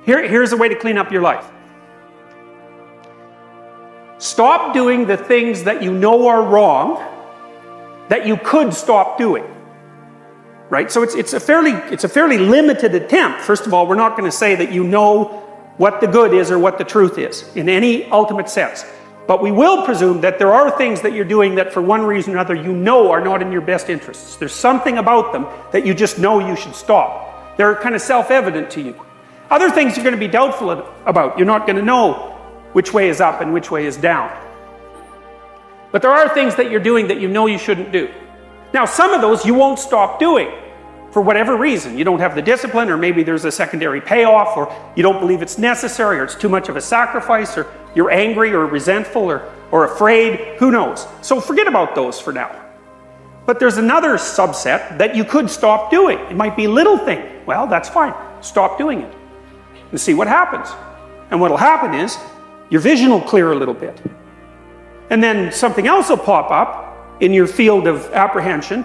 Here's a way to clean up your life. Stop doing the things that you know are wrong that you could stop doing. Right? So it's a fairly limited attempt. First of all, we're not going to say that you know what the good is or what the truth is in any ultimate sense. But we will presume that there are things that you're doing that for one reason or another you know are not in your best interests. There's something about them that you just know you should stop. They're kind of self-evident to you. Other things you're going to be doubtful about. You're not going to know which way is up and which way is down. But there are things that you're doing that you know you shouldn't do. Now, some of those you won't stop doing for whatever reason. You don't have the discipline, or maybe there's a secondary payoff, or you don't believe it's necessary, or it's too much of a sacrifice, or you're angry or resentful or afraid. Who knows? So forget about those for now. But there's another subset that you could stop doing. It might be a little thing. Well, that's fine. Stop doing it and see what happens. And what will happen is your vision will clear a little bit. And then something else will pop up in your field of apprehension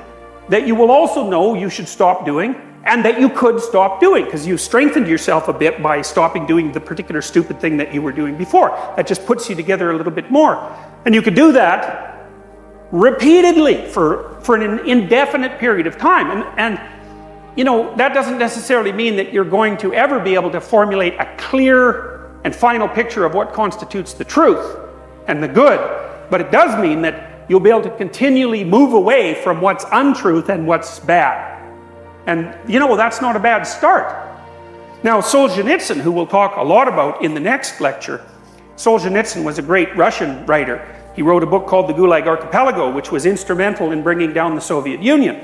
that you will also know you should stop doing, and that you could stop doing, because you strengthened yourself a bit by stopping doing the particular stupid thing that you were doing before. That just puts you together a little bit more. And you could do that repeatedly for an indefinite period of time. And you know, that doesn't necessarily mean that you're going to ever be able to formulate a clear and final picture of what constitutes the truth and the good. But it does mean that you'll be able to continually move away from what's untruth and what's bad. And you know, that's not a bad start. Now, Solzhenitsyn, who we'll talk a lot about in the next lecture, Solzhenitsyn was a great Russian writer. He wrote a book called The Gulag Archipelago, which was instrumental in bringing down the Soviet Union.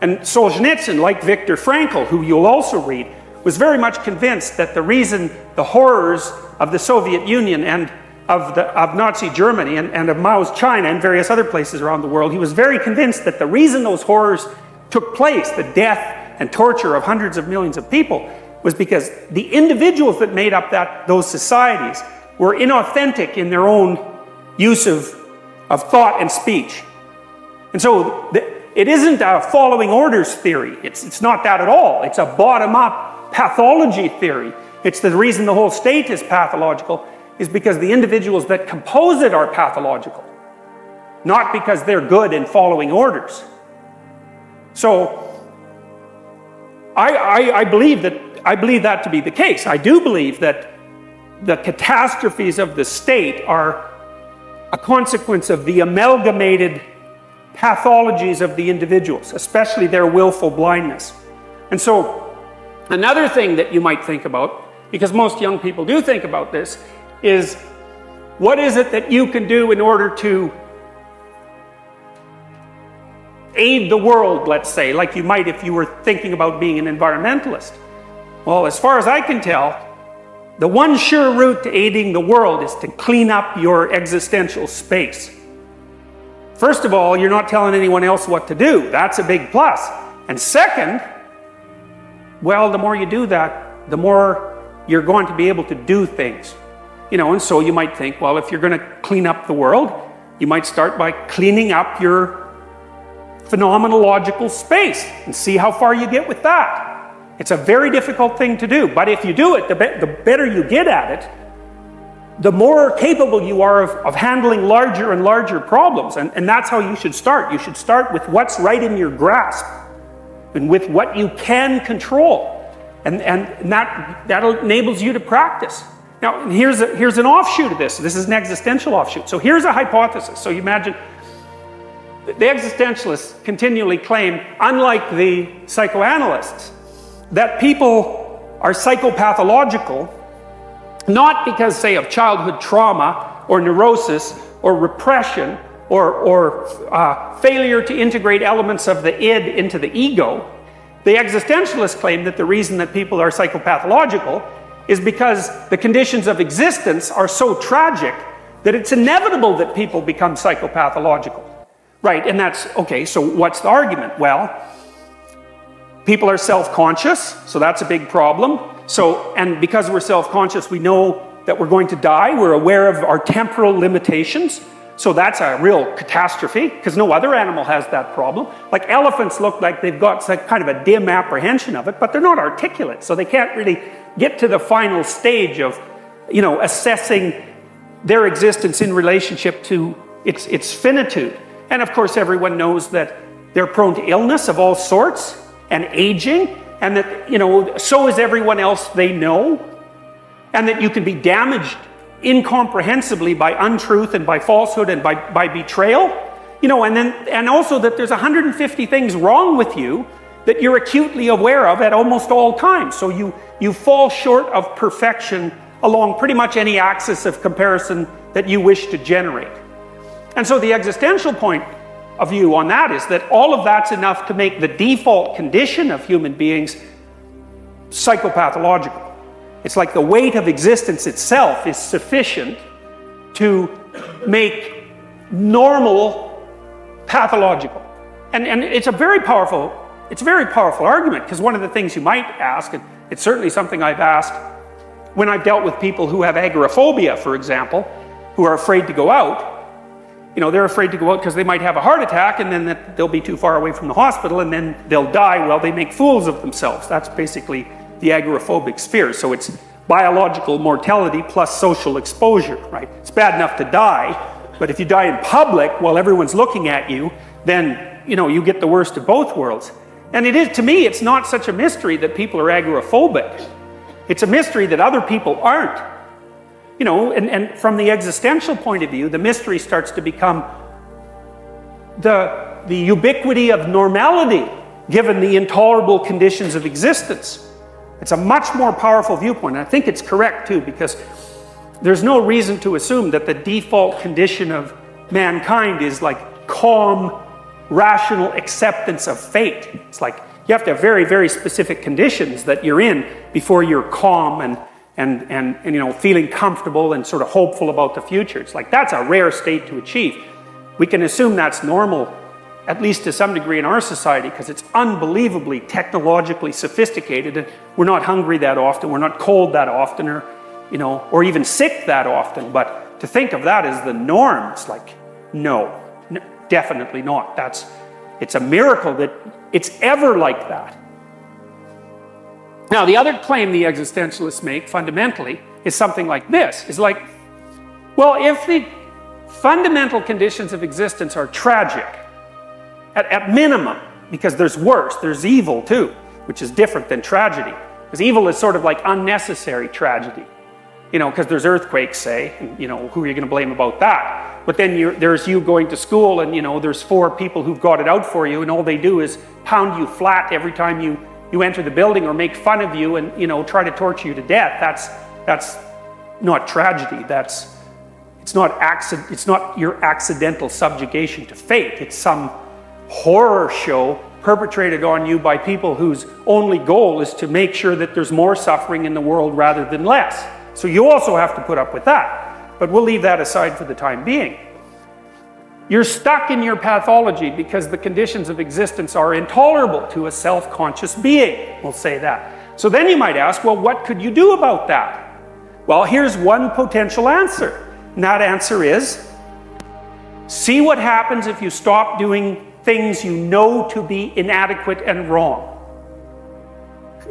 And Solzhenitsyn, like Viktor Frankl, who you'll also read, was very much convinced that the reason the horrors of the Soviet Union and of Nazi Germany and of Mao's China and various other places around the world, he was very convinced that the reason those horrors took place, the death and torture of hundreds of millions of people, was because the individuals that made up those societies were inauthentic in their own use of thought and speech. And so it isn't a following orders theory. It's not that at all. It's a bottom-up pathology theory. It's the reason the whole state is pathological is because the individuals that compose it are pathological, not because they're good in following orders. So I believe that to be the case. I do believe that the catastrophes of the state are a consequence of the amalgamated pathologies of the individuals, especially their willful blindness. And so another thing that you might think about, because most young people do think about this, is what is it that you can do in order to aid the world, let's say, like you might if you were thinking about being an environmentalist. Well, as far as I can tell, the one sure route to aiding the world is to clean up your existential space. First of all, you're not telling anyone else what to do. That's a big plus. And second, well, the more you do that, the more you're going to be able to do things. You know, and so you might think, well, if you're going to clean up the world, you might start by cleaning up your phenomenological space and see how far you get with that. It's a very difficult thing to do, but if you do it, the better you get at it, the more capable you are of handling larger and larger problems. And that's how you should start. You should start with what's right in your grasp and with what you can control. And that enables you to practice. Now, here's an offshoot of this. This is an existential offshoot. So here's a hypothesis. So you imagine the existentialists continually claim, unlike the psychoanalysts, that people are psychopathological, not because, say, of childhood trauma or neurosis or repression or failure to integrate elements of the id into the ego. The existentialists claim that the reason that people are psychopathological is because the conditions of existence are so tragic that it's inevitable that people become psychopathological. Right, and that's, okay, so what's the argument? Well, people are self-conscious, so that's a big problem. So, and because we're self-conscious, we know that we're going to die. We're aware of our temporal limitations. So that's a real catastrophe, because no other animal has that problem. Like elephants look like they've got kind of a dim apprehension of it, but they're not articulate, so they can't really get to the final stage of, assessing their existence in relationship to its finitude. And of course, everyone knows that they're prone to illness of all sorts and aging, and that, so is everyone else they know, and that you can be damaged incomprehensibly by untruth and by falsehood and by betrayal, and also that there's 150 things wrong with you that you're acutely aware of at almost all times. So you fall short of perfection along pretty much any axis of comparison that you wish to generate. And so the existential point of view on that is that all of that's enough to make the default condition of human beings psychopathological. It's like the weight of existence itself is sufficient to make normal pathological. And it's a very powerful argument, because one of the things you might ask, and it's certainly something I've asked when I've dealt with people who have agoraphobia, for example, who are afraid to go out. They're afraid to go out because they might have a heart attack, and then they'll be too far away from the hospital, and then they'll die while they make fools of themselves. That's basically the agoraphobic sphere. So it's biological mortality plus social exposure, right? It's bad enough to die, but if you die in public while everyone's looking at you, then, you get the worst of both worlds. And to me, it's not such a mystery that people are agoraphobic. It's a mystery that other people aren't. And from the existential point of view, the mystery starts to become the ubiquity of normality, given the intolerable conditions of existence. It's a much more powerful viewpoint. And I think it's correct too, because there's no reason to assume that the default condition of mankind is like calm, rational acceptance of fate. It's like you have to have very, very specific conditions that you're in before you're calm and feeling comfortable and sort of hopeful about the future. It's like that's a rare state to achieve. We can assume that's normal, at least to some degree in our society, because it's unbelievably technologically sophisticated, and we're not hungry that often, we're not cold that often, or even sick that often. But to think of that as the norm, it's like, no, definitely not. It's a miracle that it's ever like that. Now, the other claim the existentialists make fundamentally is something like this. Is like, well, if the fundamental conditions of existence are tragic, at minimum, because there's worse, there's evil too, which is different than tragedy. Because evil is sort of like unnecessary tragedy. Because there's earthquakes, say, and, who are you going to blame about that? But then there's you going to school, and, there's 4 people who've got it out for you, and all they do is pound you flat every time you enter the building, or make fun of you and, try to torture you to death. That's not tragedy. It's not your accidental subjugation to fate. It's some horror show perpetrated on you by people whose only goal is to make sure that there's more suffering in the world rather than less. So you also have to put up with that. But we'll leave that aside for the time being. You're stuck in your pathology because the conditions of existence are intolerable to a self-conscious being. We'll say that. So then you might ask, well, what could you do about that? Well, here's one potential answer. And that answer is, see what happens if you stop doing things you know to be inadequate and wrong.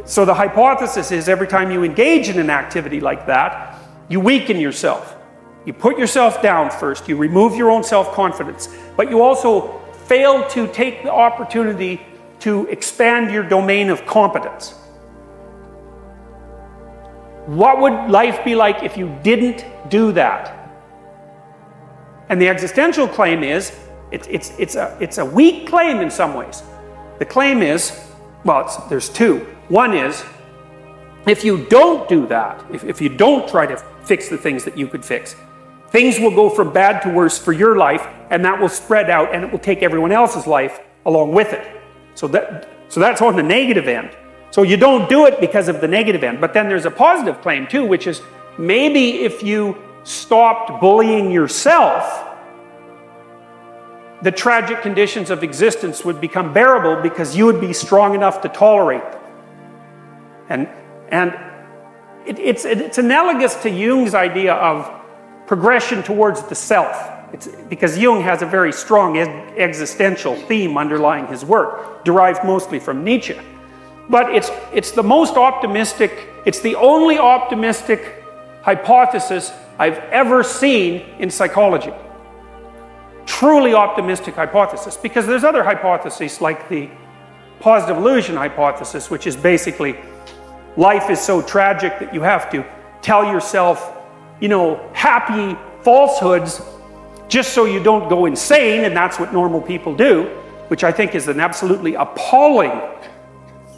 So the hypothesis is every time you engage in an activity like that, you weaken yourself. You put yourself down first, you remove your own self-confidence, but you also fail to take the opportunity to expand your domain of competence. What would life be like if you didn't do that? And the existential claim is, it's a weak claim in some ways. The claim is, well, there's 2. One is, if you don't do that, if you don't try to fix the things that you could fix, things will go from bad to worse for your life, and that will spread out, and it will take everyone else's life along with it. So that's on the negative end. So you don't do it because of the negative end. But then there's a positive claim too, which is maybe if you stopped bullying yourself, the tragic conditions of existence would become bearable because you would be strong enough to tolerate them. And it's analogous to Jung's idea of progression towards the self. It's because Jung has a very strong existential theme underlying his work, derived mostly from Nietzsche. But it's the most optimistic, it's the only optimistic hypothesis I've ever seen in psychology. Truly optimistic hypothesis, because there's other hypotheses like the positive illusion hypothesis, which is basically life is so tragic that you have to tell yourself, you know, happy falsehoods just so you don't go insane, and that's what normal people do, which I think is an absolutely appalling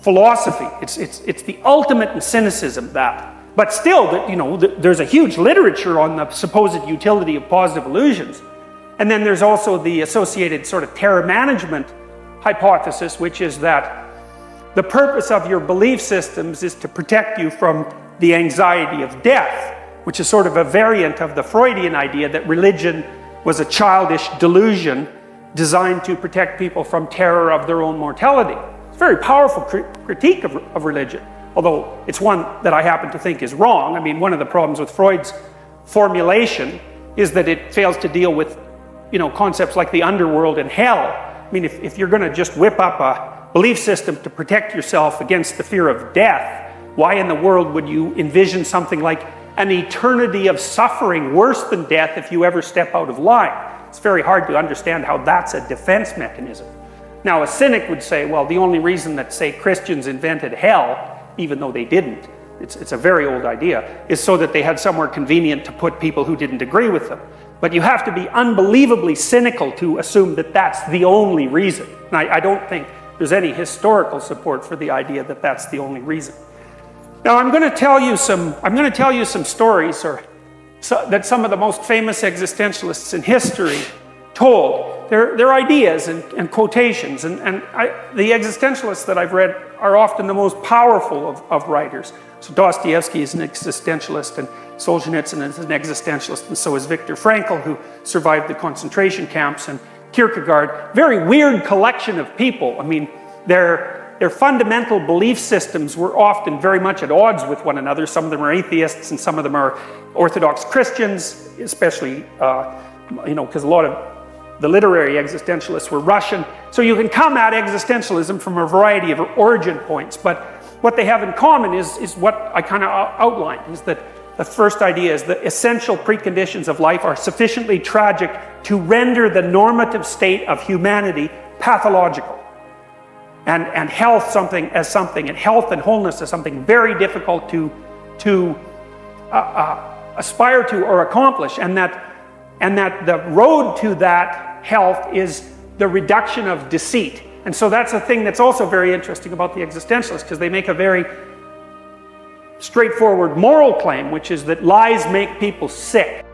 philosophy. It's the ultimate in cynicism, that. But still, you know, there's a huge literature on the supposed utility of positive illusions. And then there's also the associated sort of terror management hypothesis, which is that the purpose of your belief systems is to protect you from the anxiety of death, which is sort of a variant of the Freudian idea that religion was a childish delusion designed to protect people from terror of their own mortality. It's a very powerful critique of religion, although it's one that I happen to think is wrong. I mean, one of the problems with Freud's formulation is that it fails to deal with, you know, concepts like the underworld and hell. I mean, if you're going to just whip up a belief system to protect yourself against the fear of death, why in the world would you envision something like an eternity of suffering worse than death if you ever step out of line? It's very hard to understand how that's a defense mechanism. Now, a cynic would say, well, the only reason that, say, Christians invented hell, even though they didn't, it's a very old idea, is so that they had somewhere convenient to put people who didn't agree with them. But you have to be unbelievably cynical to assume that that's the only reason. And I don't think there's any historical support for the idea that that's the only reason. Now, I'm going to tell you some stories that some of the most famous existentialists in history told. They're ideas and quotations, and the existentialists that I've read are often the most powerful of writers. So Dostoevsky is an existentialist, and Solzhenitsyn is an existentialist, and so is Viktor Frankl, who survived the concentration camps, and Kierkegaard. Very weird collection of people. I mean, their fundamental belief systems were often very much at odds with one another. Some of them are atheists, and some of them are Orthodox Christians, especially, you know, because a lot of the literary existentialists were Russian. So you can come at existentialism from a variety of origin points, but what they have in common is what I kind of outlined, is that the first idea is the essential preconditions of life are sufficiently tragic to render the normative state of humanity pathological. And health and health and wholeness as something very difficult to aspire to or accomplish, and that the road to that health is the reduction of deceit. And so that's a thing that's also very interesting about the existentialists, because they make a very straightforward moral claim, which is that lies make people sick.